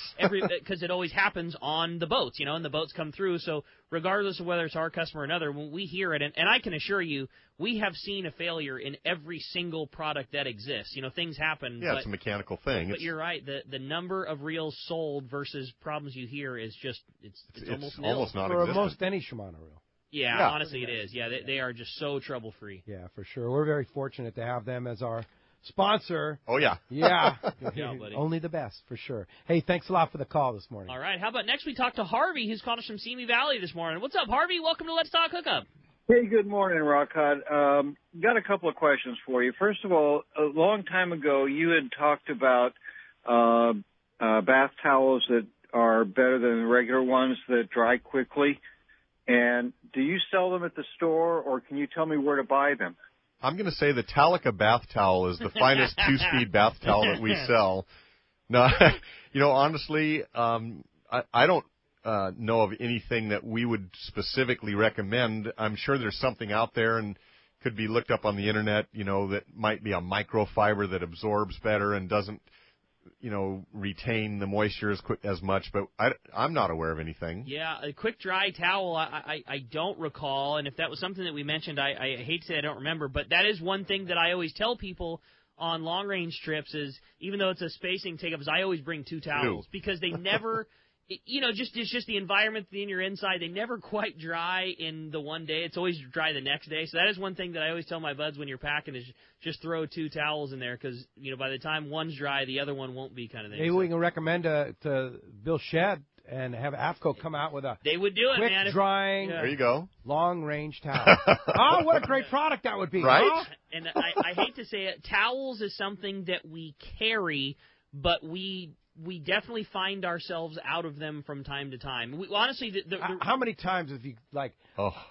it always happens on the boats, and the boats come through. So regardless of whether it's our customer or another, when we hear it, and I can assure you, we have seen a failure in every single product that exists. Things happen. Yeah, it's a mechanical thing. But you're right. The number of reels sold versus problems you hear is just it's almost nil. Almost not for almost any Shimano reel. Yeah, honestly, it is. Yeah, they are just so trouble-free. Yeah, for sure. We're very fortunate to have them as our sponsor. Oh, yeah. Yeah. Good job, buddy. Only the best, for sure. Hey, thanks a lot for the call this morning. All right. How about next we talk to Harvey, who's called us from Simi Valley this morning. What's up, Harvey? Welcome to Let's Talk Hookup. Hey, good morning, Rockhod. Got a couple of questions for you. First of all, a long time ago, you had talked about bath towels that are better than regular ones that dry quickly. And do you sell them at the store, or can you tell me where to buy them? I'm going to say the Talica bath towel is the finest two-speed bath towel that we sell. No, honestly, I don't know of anything that we would specifically recommend. I'm sure there's something out there and could be looked up on the internet, that might be a microfiber that absorbs better and doesn't, retain the moisture as much, but I'm not aware of anything. Yeah, a quick dry towel, I don't recall, and if that was something that we mentioned, I hate to say I don't remember, but that is one thing that I always tell people on long-range trips is, even though it's a spacing take-up, is I always bring 2 towels because they never – it's just the environment in your inside. They never quite dry in the one day. It's always dry the next day. So that is one thing that I always tell my buds when you're packing is just throw 2 towels in there because, by the time one's dry, the other one won't be kind of thing. Maybe we can recommend to Bill Shedd and have AFCO come out with a they would do it, quick man. drying, there you go, long-range towel. Oh, what a great product that would be. Right? Huh? And I hate to say it, towels is something that we carry, but we definitely find ourselves out of them from time to time. Honestly, how many times have you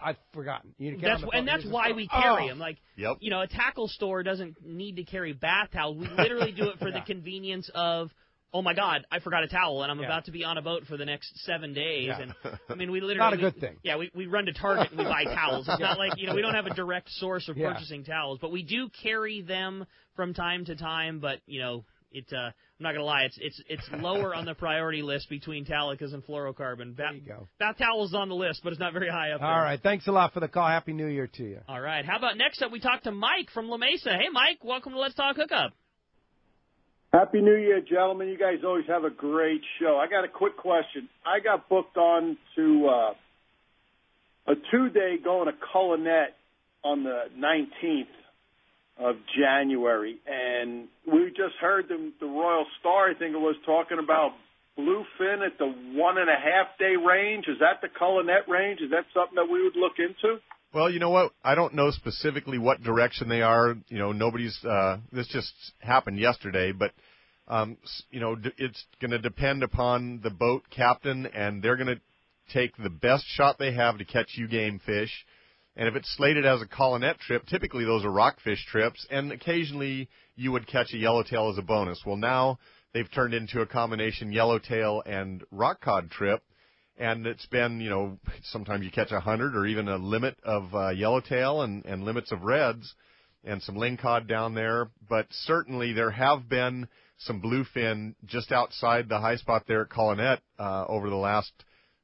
I've forgotten. That's why we carry them. Yep. A tackle store doesn't need to carry bath towels. We literally do it for the convenience of, oh my God, I forgot a towel, and I'm about to be on a boat for the next 7 days. Yeah. And I mean, we literally not a good thing. Yeah, we run to Target and we buy towels. It's not like we don't have a direct source of purchasing towels, but we do carry them from time to time. But it's I'm not gonna lie, it's lower on the priority list between Talicas and fluorocarbon. There you go. Bath towels is on the list, but it's not very high up there. All right, thanks a lot for the call. Happy New Year to you. All right, how about next up we talk to Mike from La Mesa. Hey, Mike, welcome to Let's Talk Hookup. Happy New Year, gentlemen. You guys always have a great show. I got a quick question. I got booked on to a 2-day going to Cullinet on the 19th of January, and we just heard the Royal Star, I think it was, talking about bluefin at the 1.5-day range. Is that the Cullinet range? Is that something that we would look into? Well, you know what? I don't know specifically what direction they are. Nobody's this just happened yesterday, but it's going to depend upon the boat captain, and they're going to take the best shot they have to catch you game fish. And if it's slated as a Cullinet trip, typically those are rockfish trips, and occasionally you would catch a yellowtail as a bonus. Well, now they've turned into a combination yellowtail and rock cod trip, and it's been, sometimes you catch 100 or even a limit of yellowtail and limits of reds and some lingcod down there. But certainly there have been some bluefin just outside the high spot there at Cullinet over the last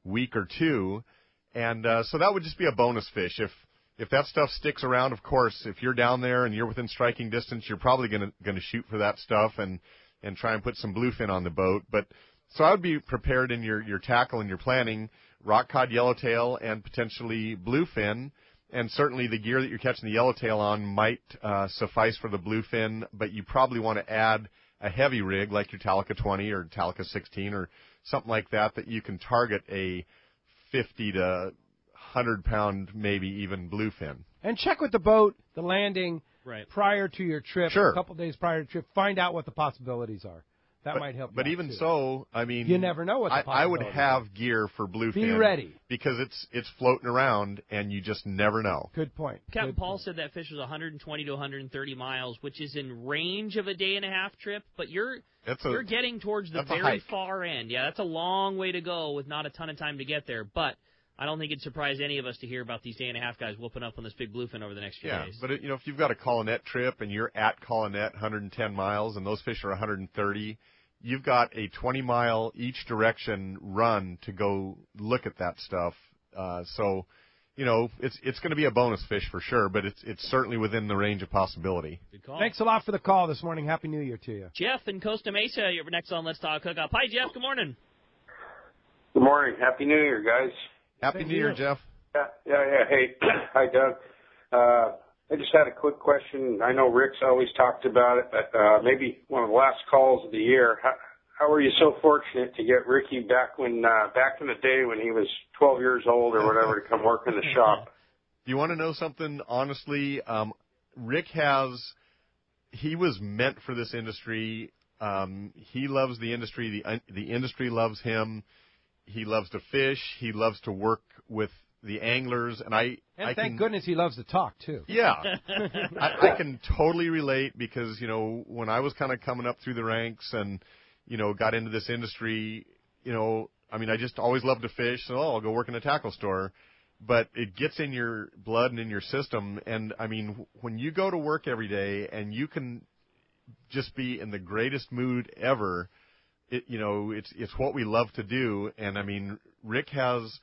week or two. And so that would just be a bonus fish. If that stuff sticks around, of course, if you're down there and you're within striking distance, you're probably going to shoot for that stuff and try and put some bluefin on the boat. But so I would be prepared in your tackle and your planning, rock cod, yellowtail, and potentially bluefin. And certainly the gear that you're catching the yellowtail on might suffice for the bluefin, but you probably want to add a heavy rig like your Talica 20 or Talica 16 or something like that you can target a 50 to 100-pound, maybe even bluefin. And check with the boat, the landing, prior to your trip, Sure. a couple days prior to your trip. Find out what the possibilities are. That might help. But even too. so, I mean, you never know what the I would possibilities have gear for bluefin. Be ready, because it's floating around and you just never know. Good point. Captain Paul said that fish was 120 to 130 miles, which is in range of a day-and-a-half trip, but you're getting towards the very far end. Yeah, that's a long way to go with not a ton of time to get there, but I don't think it'd surprise any of us to hear about these day-and-a-half guys whooping up on this big bluefin over the next few days. But if you've got a Cullinet trip and you're at Cullinet 110 miles and those fish are 130, you've got a 20-mile each direction run to go look at that stuff. So, it's going to be a bonus fish for sure, but it's certainly within the range of possibility. Good call. Thanks a lot for the call this morning. Happy New Year to you. Jeff in Costa Mesa, you're next on Let's Talk Hookup. Hi, Jeff. Good morning. Good morning. Happy New Year, guys. Happy New Year, Jeff. Yeah. Hey, hi, Doug. I just had a quick question. I know Rick's always talked about it, but maybe one of the last calls of the year. How were you so fortunate to get Ricky back in the day when he was 12 years old or whatever to come work in the shop? Do you want to know something? Honestly, Rick he was meant for this industry. He loves the industry. The industry loves him. He loves to fish. He loves to work with the anglers, and thank goodness he loves to talk too. Yeah, I can totally relate because when I was kind of coming up through the ranks and got into this industry, I just always loved to fish. So I'll go work in a tackle store, but it gets in your blood and in your system. And when you go to work every day and you can just be in the greatest mood ever, it's what we love to do. And Rick has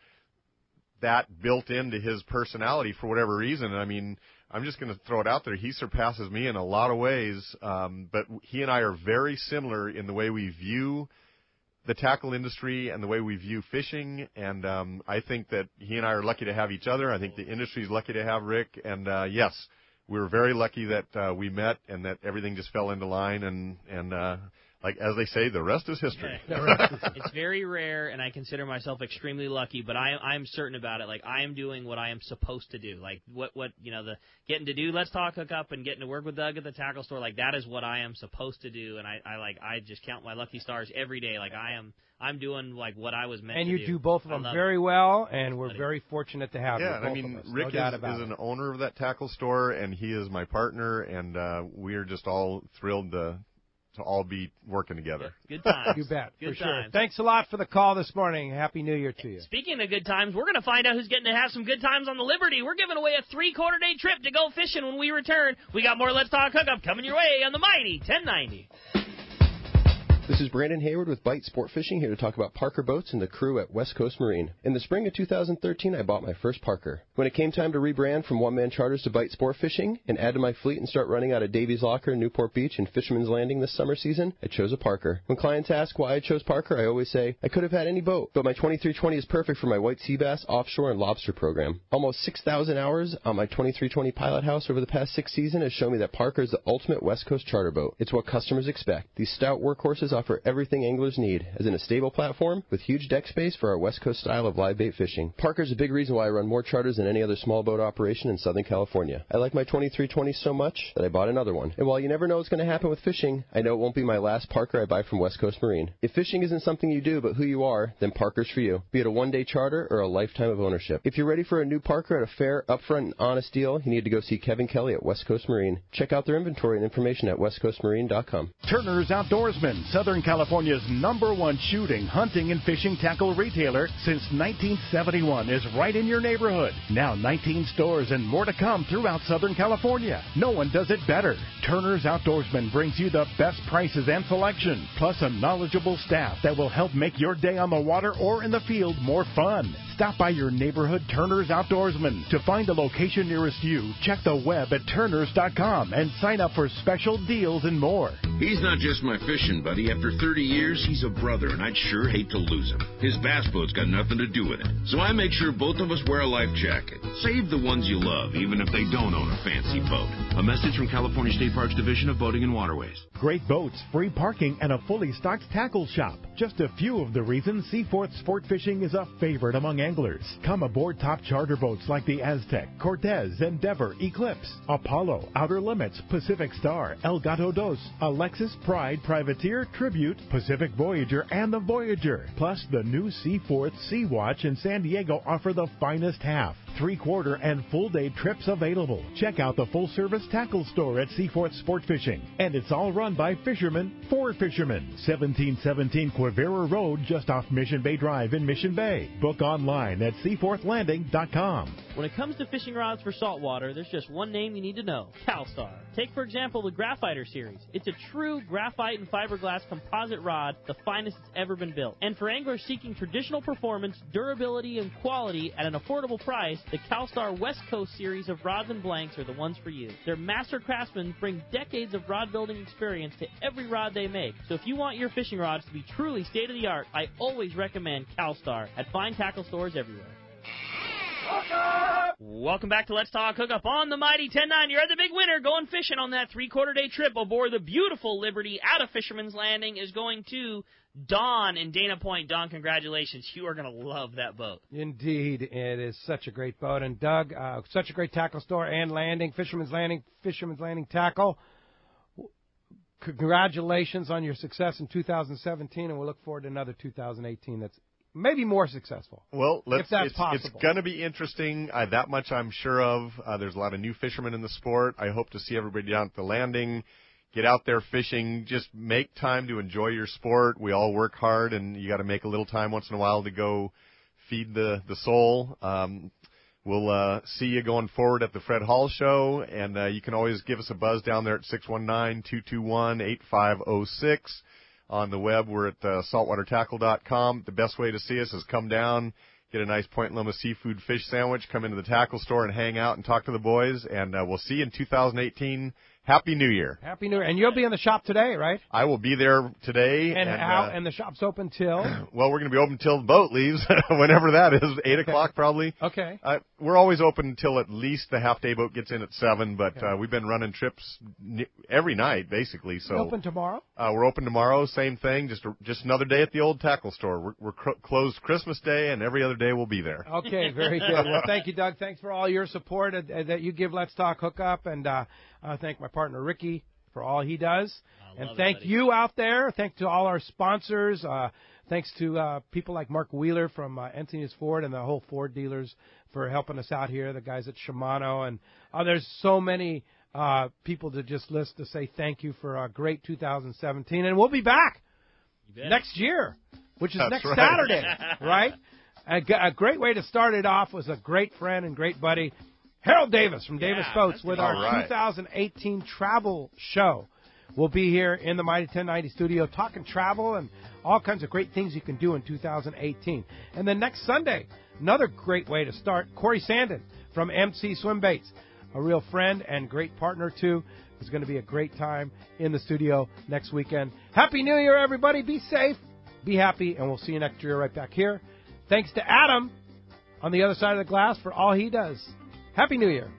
that built into his personality for whatever reason. I'm just going to throw it out there. He surpasses me in a lot of ways, but he and I are very similar in the way we view the tackle industry and the way we view fishing, and I think that he and I are lucky to have each other. I think the industry is lucky to have Rick, and yes, we were very lucky that we met and that everything just fell into line, and like as they say, the rest is history. It's very rare, and I consider myself extremely lucky, but I'm certain about it. Like, I am doing what I am supposed to do. Like, what the getting to do Let's Talk Hookup and getting to work with Doug at the tackle store, like, that is what I am supposed to do, and I just count my lucky stars every day. Like, I'm doing, like, what I was meant to do. And you do both of them very well, and we're very fortunate to have you. Yeah, both I mean, of us. Rick No is an owner of that tackle store, and he is my partner, and we are just all thrilled to all be working together. Good times. You bet, Good for sure. times. Thanks a lot for the call this morning. Happy New Year to you. Speaking of good times, we're going to find out who's getting to have some good times on the Liberty. We're giving away a 3/4 day trip to go fishing when we return. We got more Let's Talk Hookup coming your way on the mighty 1090. This is Brandon Hayward with Bite Sport Fishing, here to talk about Parker Boats and the crew at West Coast Marine. In the spring of 2013, I bought my first Parker. When it came time to rebrand from one-man charters to Bite Sport Fishing and add to my fleet and start running out of Davies Locker, Newport Beach, and Fisherman's Landing this summer season, I chose a Parker. When clients ask why I chose Parker, I always say, I could have had any boat, but my 2320 is perfect for my white sea bass, offshore, and lobster program. Almost 6,000 hours on my 2320 Pilot House over the past 6 seasons has shown me that Parker is the ultimate West Coast charter boat. It's what customers expect. These stout workhorses offer everything anglers need, as in a stable platform with huge deck space for our West Coast style of live bait fishing. Parker's a big reason why I run more charters than any other small boat operation in Southern California. I like my 2320 so much that I bought another one. And while you never know what's going to happen with fishing, I know it won't be my last Parker I buy from West Coast Marine. If fishing isn't something you do but who you are, then Parker's for you, be it a one-day charter or a lifetime of ownership. If you're ready for a new Parker at a fair, upfront, and honest deal, you need to go see Kevin Kelly at West Coast Marine. Check out their inventory and information at westcoastmarine.com. Turner's Outdoorsman, Southern California's #1 shooting, hunting, and fishing tackle retailer since 1971, is right in your neighborhood. Now 19 stores and more to come throughout Southern California. No one does it better. Turner's Outdoorsman brings you the best prices and selection, plus a knowledgeable staff that will help make your day on the water or in the field more fun. Stop by your neighborhood Turner's Outdoorsman. To find the location nearest you, check the web at turners.com and sign up for special deals and more. He's not just my fishing buddy. After 30 years, he's a brother, and I'd sure hate to lose him. His bass boat's got nothing to do with it. So I make sure both of us wear a life jacket. Save the ones you love, even if they don't own a fancy boat. A message from California State Parks Division of Boating and Waterways. Great boats, free parking, and a fully stocked tackle shop. Just a few of the reasons Seaforth Sport Fishing is a favorite among anglers. Come aboard top charter boats like the Aztec, Cortez, Endeavor, Eclipse, Apollo, Outer Limits, Pacific Star, El Gato Dos, Alexis, Pride, Privateer, Tribute, Pacific Voyager, and the Voyager. Plus, the new Seaforth Sea Watch in San Diego offer the finest half, 3/4, and full-day trips available. Check out the full-service tackle store at Seaforth Sport Fishing. And it's all run by fishermen for fishermen. 1717 Quivira Road, just off Mission Bay Drive in Mission Bay. Book online at seaforthlanding.com. When it comes to fishing rods for saltwater, there's just one name you need to know: CalStar. Take, for example, the Graphiter series. It's a true graphite and fiberglass composite rod, the finest it's ever been built. And for anglers seeking traditional performance, durability, and quality at an affordable price, the CalStar West Coast series of rods and blanks are the ones for you. Their master craftsmen bring decades of rod building experience to every rod they make. So if you want your fishing rods to be truly state-of-the-art, I always recommend CalStar at fine tackle stores everywhere. Welcome back to Let's Talk Hookup on the mighty 1090. You're the big winner going fishing on that 3/4 day trip aboard the beautiful Liberty out of Fisherman's Landing is going to Don in Dana Point. Don, congratulations. You are going to love that boat. Indeed. It is such a great boat. And Doug, such a great tackle store and landing, Fisherman's Landing Tackle. Congratulations on your success in 2017, and we'll look forward to another 2018 that's maybe more successful. Well, if that's possible. It's going to be interesting. That much I'm sure of. There's a lot of new fishermen in the sport. I hope to see everybody down at the landing. Get out there fishing. Just make time to enjoy your sport. We all work hard, and you got to make a little time once in a while to go feed the soul. We'll see you going forward at the Fred Hall Show, and you can always give us a buzz down there at 619-221-8506. On the web, we're at saltwatertackle.com. The best way to see us is come down, get a nice Point Loma seafood fish sandwich, come into the tackle store and hang out and talk to the boys. And we'll see you in 2018. Happy New Year. Happy New Year. And you'll be in the shop today, right? I will be there today. And the shop's open till? Well, we're going to be open till the boat leaves, whenever that is, 8 o'clock probably. Okay. We're always open until at least the half-day boat gets in at 7, but we've been running trips every night, basically. So open tomorrow? We're open tomorrow, same thing, just another day at the old tackle store. We're closed Christmas Day, and every other day we'll be there. Okay, very good. Well, thank you, Doug. Thanks for all your support that you give Let's Talk Hookup, and I thank my partner Ricky for all he does. And thank you out there. Thanks to all our sponsors. Thanks to people like Mark Wheeler from Encinitas Ford and the whole Ford dealers for helping us out here, the guys at Shimano. And there's so many people to just list to say thank you for a great 2017. And we'll be back next year, which is next Saturday, right? A great way to start it off was a great friend and great buddy, Harold Davis from Davis Boats, with our 2018 travel show. We'll be here in the Mighty 1090 studio talking travel and all kinds of great things you can do in 2018. And then next Sunday, another great way to start, Corey Sandin from MC Swim Baits, a real friend and great partner, too. It's going to be a great time in the studio next weekend. Happy New Year, everybody. Be safe, be happy, and we'll see you next year right back here. Thanks to Adam on the other side of the glass for all he does. Happy New Year.